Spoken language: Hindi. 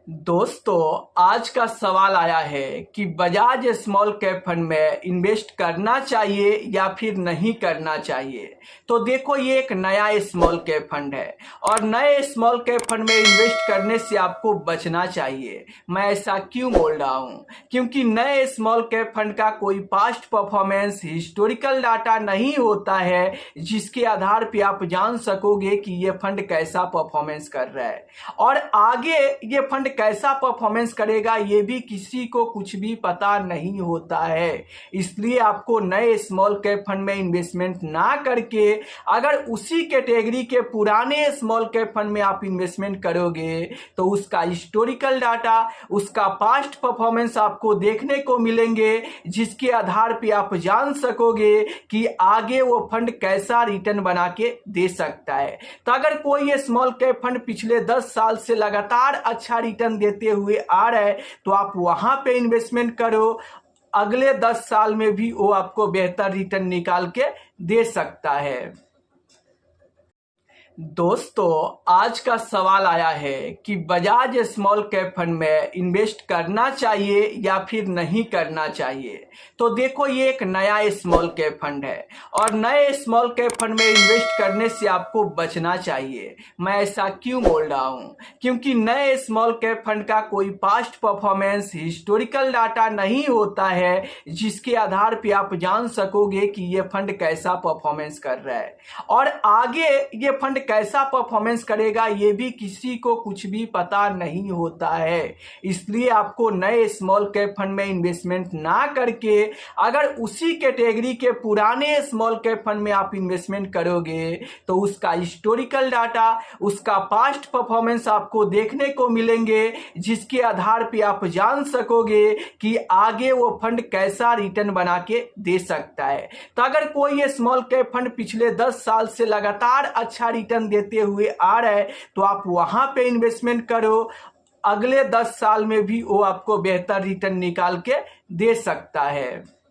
दोस्तों, आज का सवाल आया है कि बजाज स्मॉल कैप फंड में इन्वेस्ट करना चाहिए या फिर नहीं करना चाहिए। तो देखो, ये एक नया स्मॉल कैप फंड है और नए स्मॉल कैप फंड में इन्वेस्ट करने से आपको बचना चाहिए। मैं ऐसा क्यों बोल रहा हूँ? क्योंकि नए स्मॉल कैप फंड का कोई पास्ट परफॉर्मेंस हिस्टोरिकल डाटा नहीं होता है जिसके आधार पे आप जान सकोगे कि ये फंड कैसा परफॉर्मेंस कर रहा है और आगे ये फंड कैसा परफॉर्मेंस करेगा ये भी किसी को कुछ भी पता नहीं होता है। इसलिए आपको नए स्मॉल कैप फंड में इन्वेस्टमेंट ना करके अगर उसी कैटेगरी के पुराने स्मॉल कैप फंड में आप इन्वेस्टमेंट करोगे तो उसका हिस्टोरिकल डाटा, उसका पास्ट परफॉर्मेंस आपको देखने को मिलेंगे जिसके आधार पे आप जान सकोगे कि आगे वो फंड कैसा रिटर्न बना के दे सकता है। तो अगर कोई ये स्मॉल कैप फंड पिछले 10 साल से लगातार अच्छा रिटर्न देते हुए आ रहा है तो आप वहां पे इन्वेस्टमेंट करो। अगले 10 साल में भी वो आपको बेहतर रिटर्न निकाल के दे सकता है। दोस्तों, आज का सवाल आया है कि बजाज स्मॉल कैप फंड में इन्वेस्ट करना चाहिए या फिर नहीं करना चाहिए। तो देखो, ये एक नया स्मॉल कैप फंड है और नए स्मॉल कैप फंड में इन्वेस्ट करने से आपको बचना चाहिए। मैं ऐसा क्यों बोल रहा हूँ? क्योंकि नए स्मॉल कैप फंड का कोई पास्ट परफॉर्मेंस हिस्टोरिकल डाटा नहीं होता है जिसके आधार पे आप जान सकोगे कि ये फंड कैसा परफॉर्मेंस कर रहा है और आगे ये फंड कैसा परफॉर्मेंस करेगा ये भी किसी को कुछ भी पता नहीं होता है। इसलिए आपको नए स्मॉल कैप फंड में इन्वेस्टमेंट ना करके अगर उसी कैटेगरी के पुराने स्मॉल कैप फंड में आप इन्वेस्टमेंट करोगे तो उसका हिस्टोरिकल डाटा, उसका पास्ट परफॉर्मेंस आपको देखने को मिलेंगे जिसके आधार पे आप जान सकोगे कि आगे वो फंड कैसा रिटर्न बना के दे सकता है। तो अगर कोई ये स्मॉल कैप फंड पिछले 10 साल से लगातार अच्छा रिटर्न देते हुए आ रहा है तो आप वहां पे इन्वेस्टमेंट करो। अगले 10 साल में भी वो आपको बेहतर रिटर्न निकाल के दे सकता है।